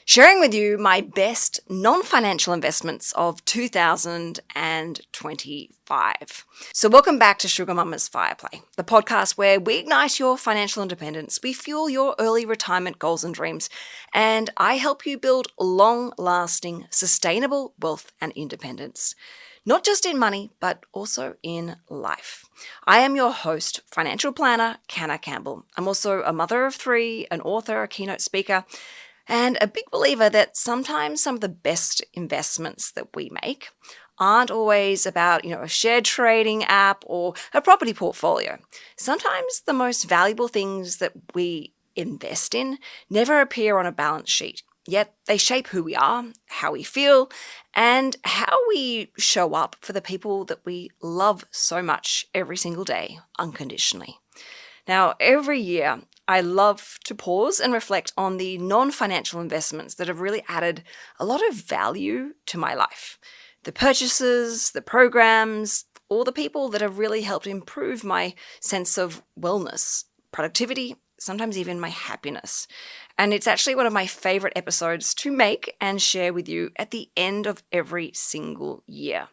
sharing with you my best non-financial investments of 2025. So welcome back to Sugar Mama's Fireplay, the podcast where we ignite your financial independence, we fuel your early retirement goals and dreams, and I help you build long-lasting, sustainable wealth and independence. Not just in money, but also in life. I am your host, financial planner, Canna Campbell. I'm also a mother of three, an author, a keynote speaker, and a big believer that sometimes some of the best investments that we make aren't always about, a shared trading app or a property portfolio. Sometimes the most valuable things that we invest in never appear on a balance sheet, yet they shape who we are, how we feel, and how we show up for the people that we love so much every single day, unconditionally. Now, every year, I love to pause and reflect on the non-financial investments that have really added a lot of value to my life. The purchases, the programs, or the people that have really helped improve my sense of wellness, productivity, sometimes even my happiness. And it's actually one of my favorite episodes to make and share with you at the end of every single year.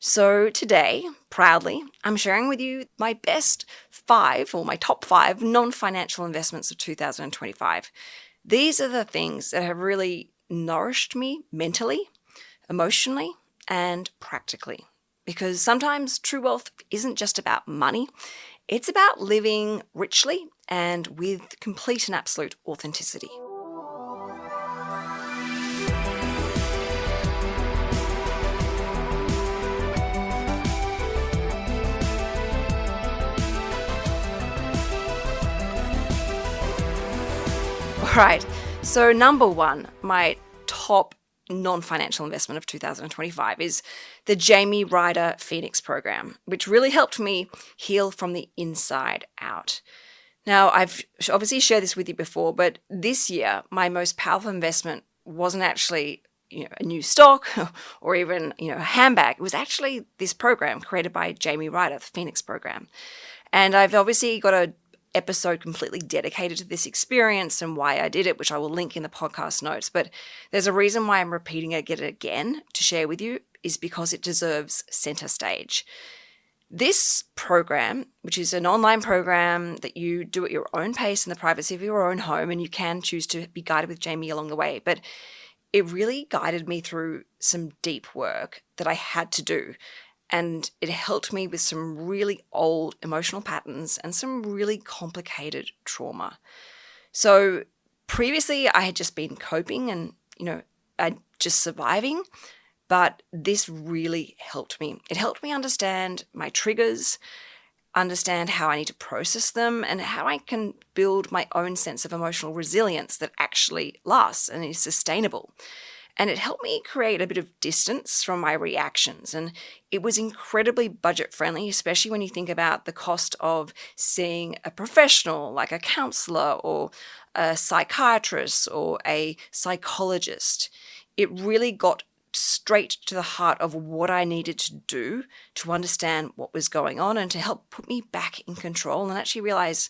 So today, proudly, I'm sharing with you my best five or my top five non-financial investments of 2025. These are the things that have really nourished me mentally, emotionally, and practically. Because sometimes true wealth isn't just about money. It's about living richly and with complete and absolute authenticity. All right, so number one, my top non-financial investment of 2025 is the Jamie Ryder Phoenix Program, which really helped me heal from the inside out. Now, I've obviously shared this with you before, but this year, my most powerful investment wasn't actually a new stock or even a handbag. It was actually this program created by Jamie Ryder, the Phoenix Program. And I've obviously got a episode completely dedicated to this experience and why I did it, which I will link in the podcast notes. But there's a reason why I'm repeating it again to share with you, is because it deserves center stage. This program, which is an online program that you do at your own pace in the privacy of your own home, and you can choose to be guided with Jamie along the way, but it really guided me through some deep work that I had to do. And it helped me with some really old emotional patterns and some really complicated trauma. So previously I had just been coping and, just surviving, but this really helped me. It helped me understand my triggers, understand how I need to process them, and how I can build my own sense of emotional resilience that actually lasts and is sustainable. And it helped me create a bit of distance from my reactions. And it was incredibly budget friendly, especially when you think about the cost of seeing a professional like a counselor or a psychiatrist or a psychologist. It really got straight to the heart of what I needed to do to understand what was going on and to help put me back in control and actually realize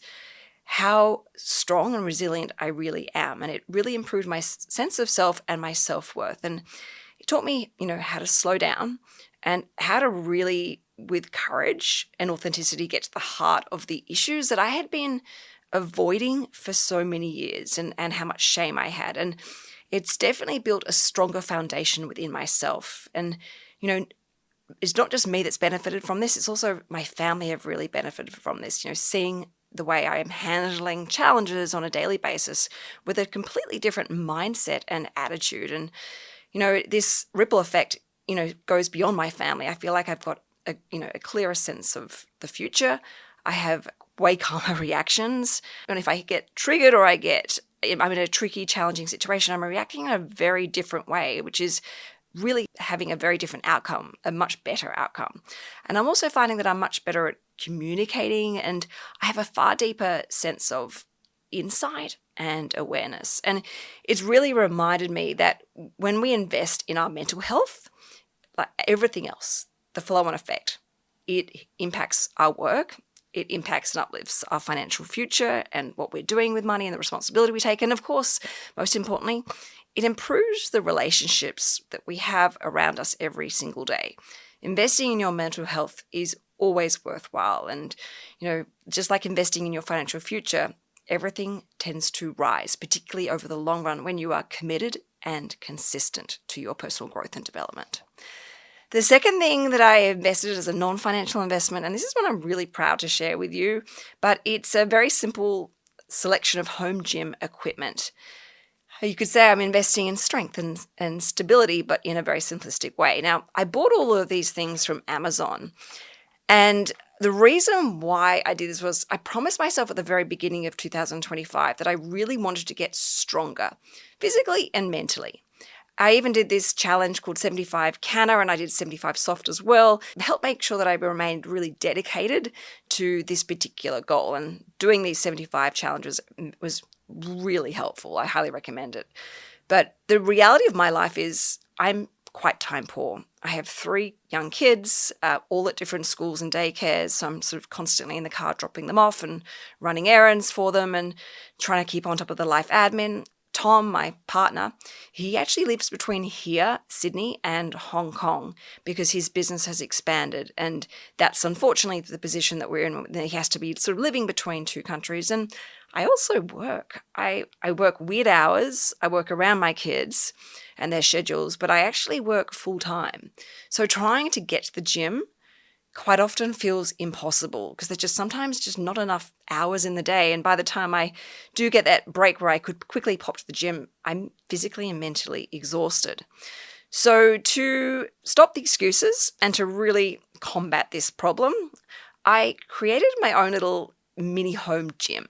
how strong and resilient I really am. And it really improved my sense of self and my self-worth. And it taught me, how to slow down and how to really, with courage and authenticity, get to the heart of the issues that I had been avoiding for so many years and how much shame I had. And it's definitely built a stronger foundation within myself. And, it's not just me that's benefited from this. It's also my family have really benefited from this, seeing the way I am handling challenges on a daily basis with a completely different mindset and attitude. And, this ripple effect, goes beyond my family. I feel like I've got a clearer sense of the future. I have way calmer reactions. And if I get triggered or I'm in a tricky, challenging situation, I'm reacting in a very different way, which is really having a very different outcome, a much better outcome. And I'm also finding that I'm much better at communicating, and I have a far deeper sense of insight and awareness. And it's really reminded me that when we invest in our mental health, like everything else, the flow-on effect, it impacts our work, it impacts and uplifts our financial future and what we're doing with money and the responsibility we take. And of course, most importantly, it improves the relationships that we have around us every single day. Investing in your mental health is always worthwhile. And, just like investing in your financial future, everything tends to rise, particularly over the long run when you are committed and consistent to your personal growth and development. The second thing that I invested as a non-financial investment, and this is one I'm really proud to share with you, but it's a very simple selection of home gym equipment. You could say I'm investing in strength and stability, but in a very simplistic way. Now, I bought all of these things from Amazon, and the reason why I did this was I promised myself at the very beginning of 2025 that I really wanted to get stronger, physically and mentally. I even did this challenge called 75 Canna, and I did 75 soft as well. It helped make sure that I remained really dedicated to this particular goal. And doing these 75 challenges was really helpful. I highly recommend it. But the reality of my life is I'm quite time poor. I have 3 young kids, all at different schools and daycares. So I'm sort of constantly in the car dropping them off and running errands for them and trying to keep on top of the life admin. Tom, my partner, he actually lives between here, Sydney, and Hong Kong because his business has expanded. And that's unfortunately the position that we're in. He has to be sort of living between 2 countries. And I also work. I work weird hours. I work around my kids and their schedules, but I actually work full time. So trying to get to the gym quite often feels impossible because there's just sometimes just not enough hours in the day. And by the time I do get that break where I could quickly pop to the gym, I'm physically and mentally exhausted. So to stop the excuses and to really combat this problem, I created my own little mini home gym.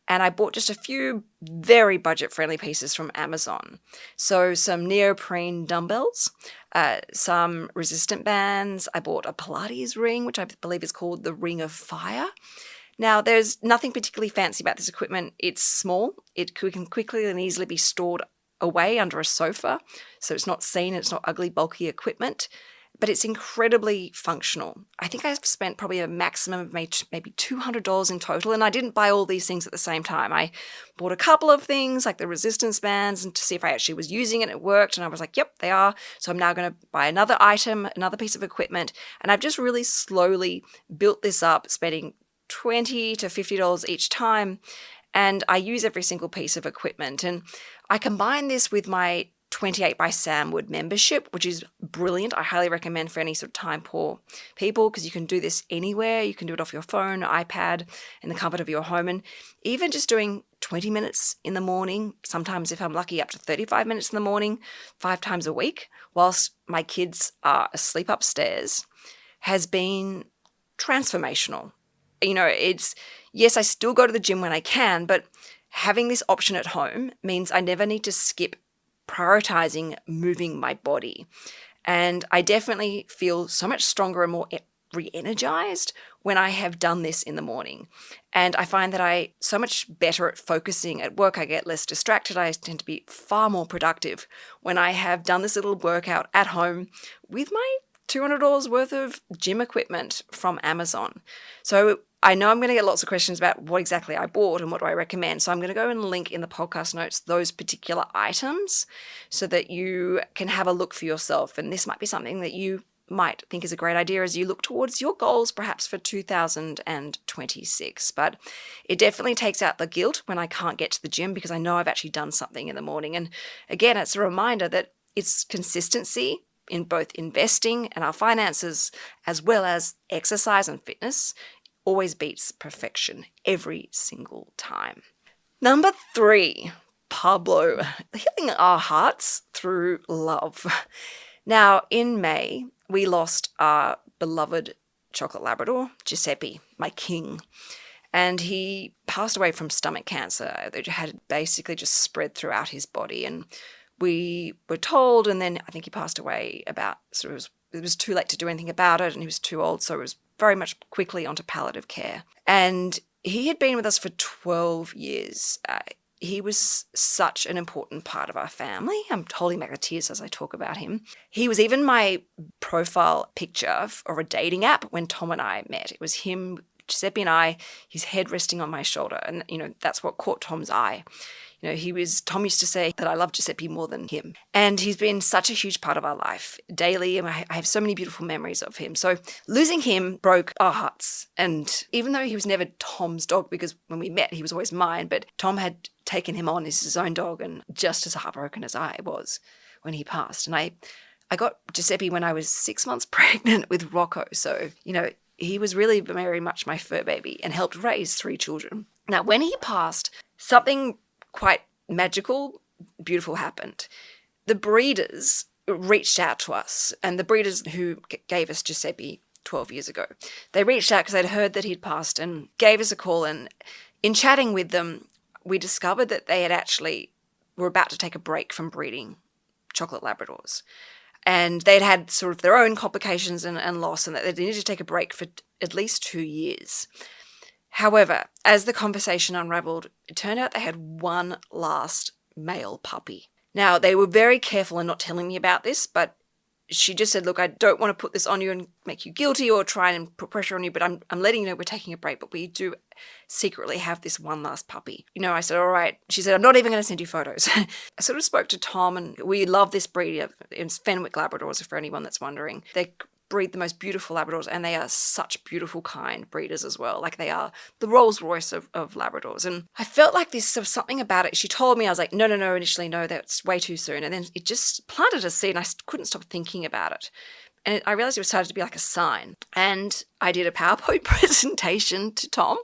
And I bought just a few very budget-friendly pieces from Amazon. So some neoprene dumbbells, some resistant bands. I bought a Pilates ring, which I believe is called the Ring of Fire. Now, there's nothing particularly fancy about this equipment. It's small. It can quickly and easily be stored away under a sofa. So it's not seen, it's not ugly, bulky equipment. But it's incredibly functional. I think I've spent probably a maximum of maybe $200 in total, and I didn't buy all these things at the same time. I bought a couple of things like the resistance bands and to see if I actually was using it, it worked, and I was like, yep, they are. So I'm now going to buy another item, another piece of equipment, and I've just really slowly built this up, spending $20 to $50 each time, and I use every single piece of equipment. And I combine this with my 28 by Samwood membership, which is brilliant. I highly recommend for any sort of time poor people because you can do this anywhere. You can do it off your phone, iPad, in the comfort of your home. And even just doing 20 minutes in the morning, sometimes if I'm lucky up to 35 minutes in the morning, 5 times a week, whilst my kids are asleep upstairs, has been transformational. Yes, I still go to the gym when I can, but having this option at home means I never need to skip prioritizing moving my body. And I definitely feel so much stronger and more re-energized when I have done this in the morning. And I find that I'm so much better at focusing at work. I get less distracted. I tend to be far more productive when I have done this little workout at home with my $200 worth of gym equipment from Amazon. So I know I'm going to get lots of questions about what exactly I bought and what do I recommend. So I'm going to go and link in the podcast notes those particular items so that you can have a look for yourself. And this might be something that you might think is a great idea as you look towards your goals perhaps for 2026. But it definitely takes out the guilt when I can't get to the gym because I know I've actually done something in the morning. And again, it's a reminder that it's consistency in both investing and our finances as well as exercise and fitness always beats perfection every single time. Number 3, Pablo, healing our hearts through love. Now, in May, we lost our beloved chocolate Labrador, Giuseppe, my king, and he passed away from stomach cancer that had basically just spread throughout his body. And we were told, and then I think he passed away it was too late to do anything about it, and he was too old, so it was very much quickly onto palliative care. And he had been with us for 12 years. He was such an important part of our family. I'm holding back the tears as I talk about him. He was even my profile picture of a dating app when Tom and I met. It was him, Giuseppe and I, his head resting on my shoulder. And, that's what caught Tom's eye. Tom used to say that I love Giuseppe more than him. And he's been such a huge part of our life daily. And I have so many beautiful memories of him. So losing him broke our hearts. And even though he was never Tom's dog, because when we met, he was always mine, but Tom had taken him on as his own dog, and just as heartbroken as I was when he passed. And I got Giuseppe when I was 6 months pregnant with Rocco. So, he was really very much my fur baby and helped raise 3 children. Now, when he passed, something quite magical, beautiful happened. The breeders reached out to us, and the breeders who gave us Giuseppe 12 years ago, they reached out because they'd heard that he'd passed and gave us a call. And in chatting with them, we discovered that they were about to take a break from breeding chocolate Labradors. And they'd had sort of their own complications and loss, and that they needed to take a break for at least 2 years. However, as the conversation unraveled, it turned out they had one last male puppy. Now, they were very careful in not telling me about this, but she just said, look, I don't want to put this on you and make you guilty or try and put pressure on you, but I'm letting you know we're taking a break, but we do secretly have this one last puppy. I said, all right. She said, I'm not even going to send you photos. I sort of spoke to Tom, and we love this breed. It's Fenwick Labradors, for anyone that's wondering. They breed the most beautiful Labradors, and they are such beautiful, kind breeders as well. Like, they are the Rolls Royce of Labradors. And I felt like there was something about it. She told me, I was like, no, initially, no, that's way too soon. And then it just planted a seed, and I couldn't stop thinking about it. And I realized it started to be like a sign. And I did a PowerPoint presentation to Tom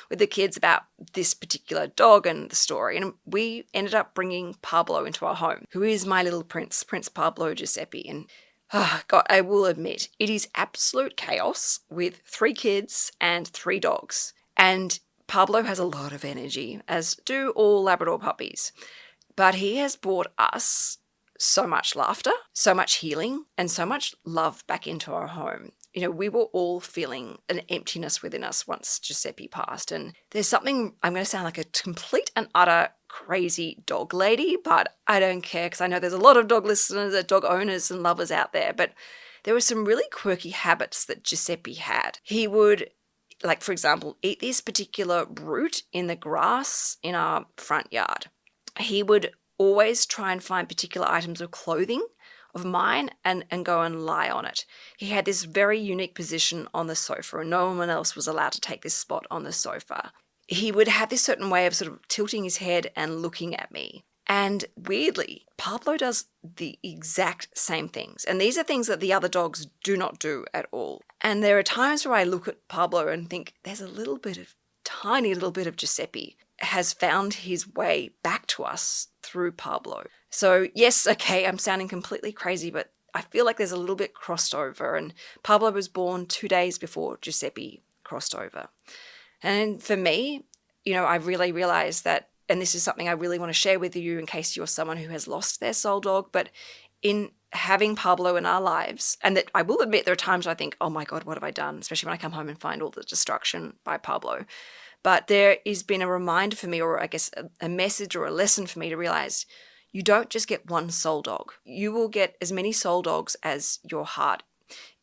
with the kids about this particular dog and the story. And we ended up bringing Pablo into our home, who is my little prince, Prince Pablo Giuseppe. And God, I will admit, it is absolute chaos with 3 kids and 3 dogs. And Pablo has a lot of energy, as do all Labrador puppies. But he has brought us so much laughter, so much healing, and so much love back into our home. We were all feeling an emptiness within us once Giuseppe passed. And there's something, I'm going to sound like a complete and utter crazy dog lady, but I don't care, because I know there's a lot of dog listeners, dog owners and lovers out there. But there were some really quirky habits that Giuseppe had. He would, like, for example, eat this particular root in the grass in our front yard. He would always try and find particular items of clothing of mine and go and lie on it. He had this very unique position on the sofa, and no one else was allowed to take this spot on the sofa. He would have this certain way of sort of tilting his head and looking at me. And weirdly, Pablo does the exact same things. And these are things that the other dogs do not do at all. And there are times where I look at Pablo and think there's tiny little bit of Giuseppe has found his way back to us through Pablo. So yes, okay, I'm sounding completely crazy, but I feel like there's a little bit crossed over. And Pablo was born 2 days before Giuseppe crossed over. And for me, I really realized that, and this is something I really want to share with you in case you're someone who has lost their soul dog, but in having Pablo in our lives, and that I will admit there are times I think, oh my God, what have I done? Especially when I come home and find all the destruction by Pablo. But there has been a reminder for me, or I guess a message or a lesson for me to realize you don't just get one soul dog. You will get as many soul dogs as your heart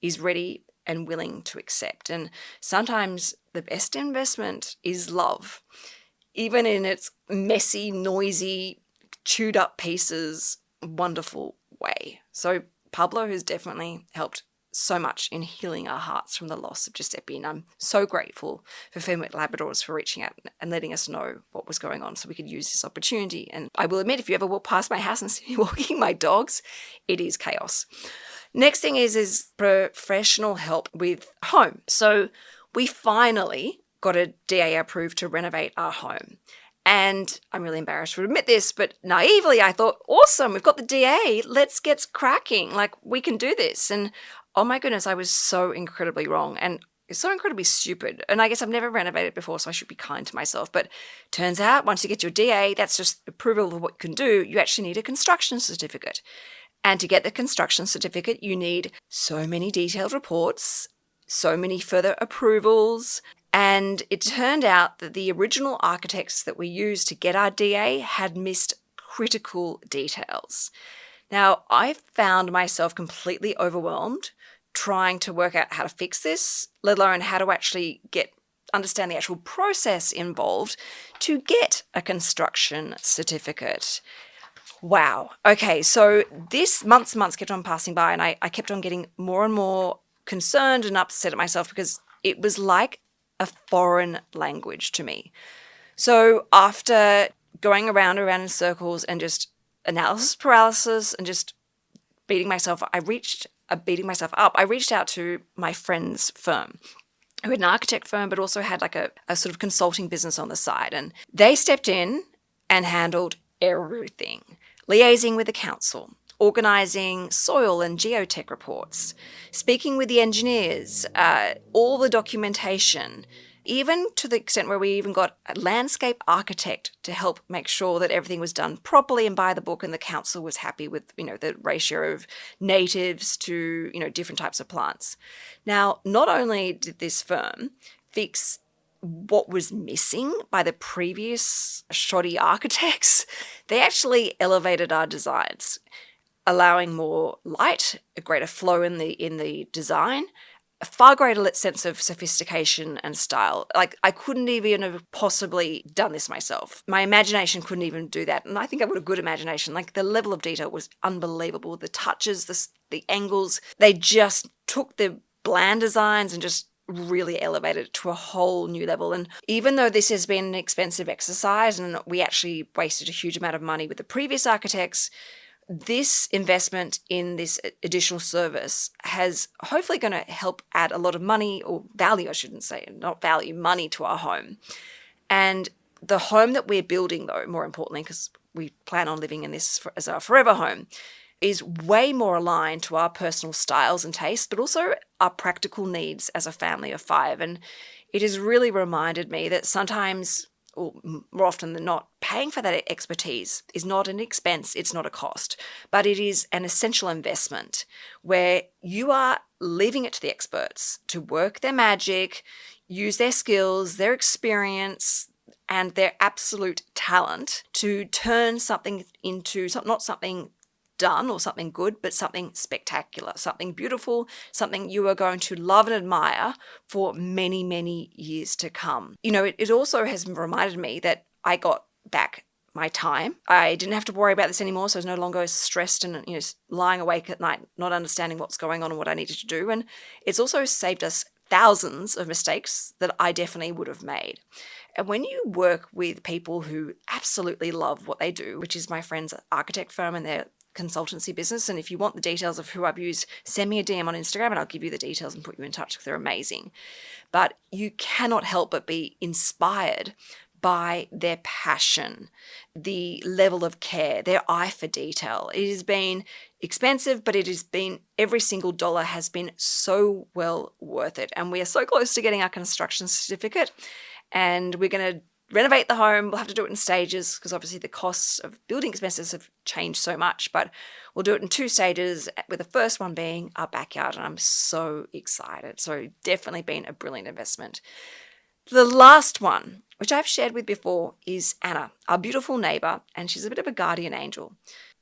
is ready and willing to accept. And sometimes the best investment is love, even in its messy, noisy, chewed up pieces, wonderful way. So Pablo has definitely helped so much in healing our hearts from the loss of Giuseppe. And I'm so grateful for Fenwick Labradors for reaching out and letting us know what was going on so we could use this opportunity. And I will admit, if you ever walk past my house and see me walking my dogs, it is chaos. Next thing is professional help with home. So we finally got a DA approved to renovate our home. And I'm really embarrassed to admit this, but naively I thought, awesome, we've got the DA, let's get cracking, like we can do this. And oh my goodness, I was so incredibly wrong and so incredibly stupid. And I guess I've never renovated before, so I should be kind to myself. But turns out once you get your DA, that's just approval of what you can do. You actually need a construction certificate. And to get the construction certificate, you need so many detailed reports, so many further approvals. And it turned out that the original architects that we used to get our DA had missed critical details. Now, I found myself completely overwhelmed trying to work out how to fix this, let alone how to actually get understand the actual process involved to get a construction certificate. Wow. Okay, so this months kept on passing by, and I kept on getting more and more concerned and upset at myself because it was like a foreign language to me. So after going around and around in circles and just analysis paralysis and just beating myself up, I reached out to my friend's firm, who had an architect firm but also had like a sort of consulting business on the side. And they stepped in and handled everything, liaising with the council, organising soil and geotech reports, speaking with the engineers, all the documentation, even to the extent where we even got a landscape architect to help make sure that everything was done properly and by the book, and the council was happy with, the ratio of natives to, different types of plants. Now, not only did this firm fix what was missing by the previous shoddy architects, they actually elevated our designs, allowing more light, a greater flow in the design, a far greater sense of sophistication and style. Like, I couldn't even have possibly done this myself. My imagination couldn't even do that. And I think I've got a good imagination. Like, the level of detail was unbelievable. The touches, the angles, they just took the bland designs and just really elevated it to a whole new level. And even though this has been an expensive exercise and we actually wasted a huge amount of money with the previous architects, this investment in this additional service has hopefully going to help add a lot of money, or value, I shouldn't say, not value, money to our home. And the home that we're building, though, more importantly, because we plan on living in this as our forever home, is way more aligned to our personal styles and tastes, but also our practical needs as a family of 5. And it has really reminded me that sometimes, or more often than not, paying for that expertise is not an expense, it's not a cost, but it is an essential investment where you are leaving it to the experts to work their magic, use their skills, their experience, and their absolute talent to turn something into not something done or something good, but something spectacular, something beautiful, something you are going to love and admire for many, many years to come. It also has reminded me that I got back my time. I didn't have to worry about this anymore, so I was no longer stressed and lying awake at night, not understanding what's going on and what I needed to do. And it's also saved us thousands of mistakes that I definitely would have made. And when you work with people who absolutely love what they do, which is my friend's architect firm and their consultancy business, and if you want the details of who I've used, send me a DM on Instagram and I'll give you the details and put you in touch because they're amazing. But you cannot help but be inspired by their passion, the level of care, their eye for detail. It has been expensive, but every single dollar has been so well worth it. And we are so close to getting our construction certificate, and we're going to renovate the home. We'll have to do it in stages because obviously the costs of building expenses have changed so much, but we'll do it in 2 stages, with the first one being our backyard, and I'm so excited. So definitely been a brilliant investment. The last one, which I've shared with before, is Anna, our beautiful neighbour, and she's a bit of a guardian angel.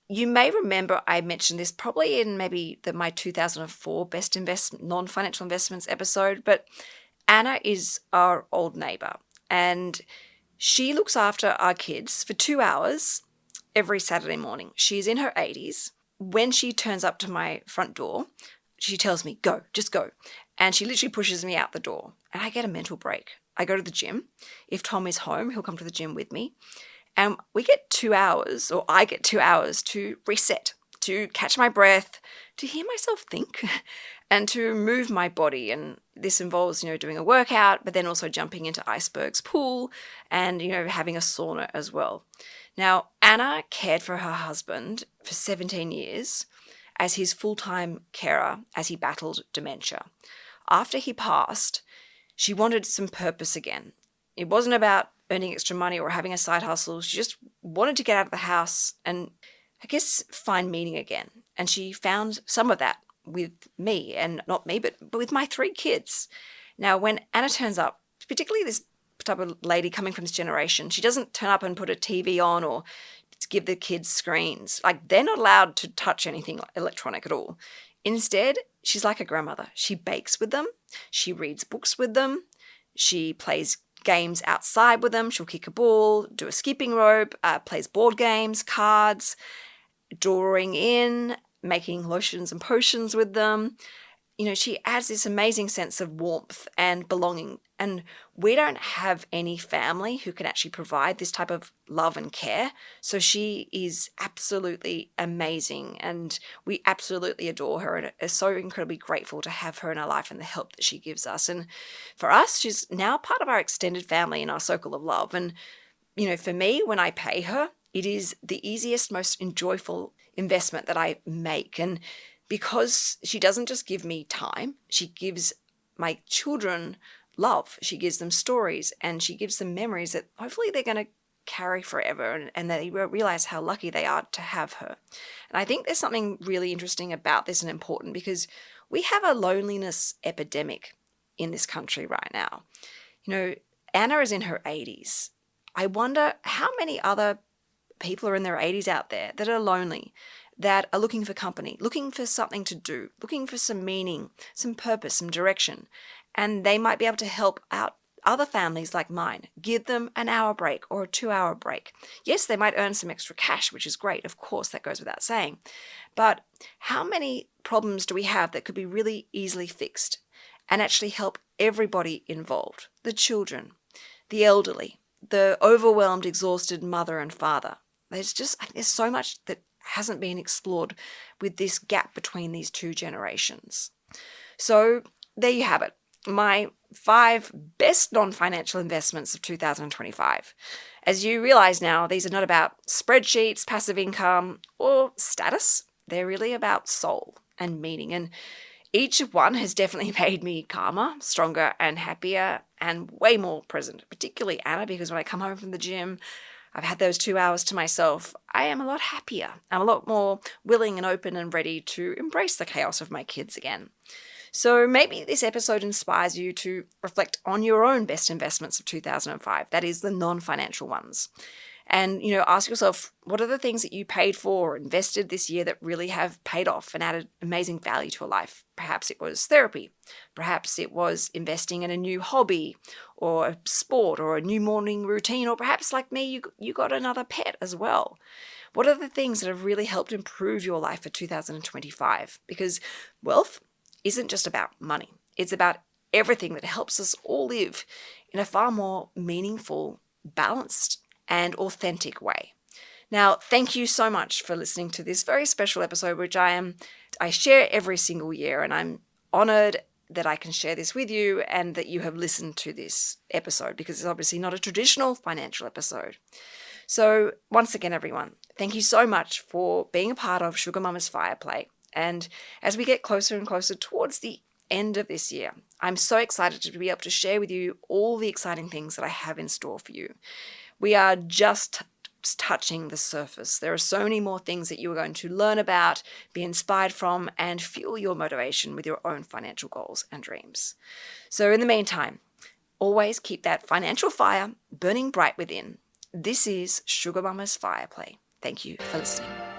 You may remember I mentioned this probably in maybe my 2004 Best Non-Financial Investments episode, but Anna is our old neighbour, and she looks after our kids for 2 hours every Saturday morning. She's in her 80s. When she turns up to my front door, she tells me, go, just go. And she literally pushes me out the door, and I get a mental break. I go to the gym. If Tom is home, he'll come to the gym with me. And we get 2 hours, or I get 2 hours to reset, to catch my breath, to hear myself think, and to move my body. And this involves, doing a workout, but then also jumping into Iceberg's pool and, having a sauna as well. Now, Anna cared for her husband for 17 years as his full-time carer as he battled dementia. After he passed, she wanted some purpose again. It wasn't about earning extra money or having a side hustle. She just wanted to get out of the house and, I guess, find meaning again. And she found some of that with me, and not me, but with my 3 kids. Now, when Anna turns up, particularly this type of lady coming from this generation, she doesn't turn up and put a TV on or give the kids screens. Like, they're not allowed to touch anything electronic at all. Instead, she's like a grandmother. She bakes with them. She reads books with them. She plays games outside with them. She'll kick a ball, do a skipping rope, plays board games, cards, drawing in, making lotions and potions with them. She adds this amazing sense of warmth and belonging. And we don't have any family who can actually provide this type of love and care. So she is absolutely amazing. And we absolutely adore her and are so incredibly grateful to have her in our life and the help that she gives us. And for us, she's now part of our extended family and our circle of love. And, for me, when I pay her, it is the easiest, most enjoyable investment that I make. And because she doesn't just give me time, she gives my children love. She gives them stories and she gives them memories that hopefully they're going to carry forever, and they realize how lucky they are to have her. And I think there's something really interesting about this and important, because we have a loneliness epidemic in this country right now. Anna is in her 80s. I wonder how many other people are in their 80s out there that are lonely, that are looking for company, looking for something to do, looking for some meaning, some purpose, some direction. And they might be able to help out other families like mine, give them an hour break or a 2-hour break. Yes, they might earn some extra cash, which is great. Of course, that goes without saying. But how many problems do we have that could be really easily fixed and actually help everybody involved? The children, the elderly, the overwhelmed, exhausted mother and father. There's so much that hasn't been explored with this gap between these two generations. So there you have it. My 5 best non-financial investments of 2025. As you realize now, these are not about spreadsheets, passive income, or status. They're really about soul and meaning. And each one has definitely made me calmer, stronger, and happier, and way more present, particularly Anna, because when I come home from the gym, I've had those 2 hours to myself, I am a lot happier. I'm a lot more willing and open and ready to embrace the chaos of my kids again. So maybe this episode inspires you to reflect on your own best investments of 2005, that is the non-financial ones. And, ask yourself, what are the things that you paid for or invested this year that really have paid off and added amazing value to a life? Perhaps it was therapy. Perhaps it was investing in a new hobby or a sport or a new morning routine. Or perhaps like me, you got another pet as well. What are the things that have really helped improve your life for 2025? Because wealth isn't just about money. It's about everything that helps us all live in a far more meaningful, balanced, and authentic way. Now, thank you so much for listening to this very special episode, which I share every single year, and I'm honored that I can share this with you and that you have listened to this episode, because it's obviously not a traditional financial episode. So once again, everyone, thank you so much for being a part of Sugar Mama's Fireplay. And as we get closer and closer towards the end of this year, I'm so excited to be able to share with you all the exciting things that I have in store for you. We are just touching the surface. There are so many more things that you are going to learn about, be inspired from, and fuel your motivation with your own financial goals and dreams. So in the meantime, always keep that financial fire burning bright within. This is Sugar Mama's Fireplay. Thank you for listening.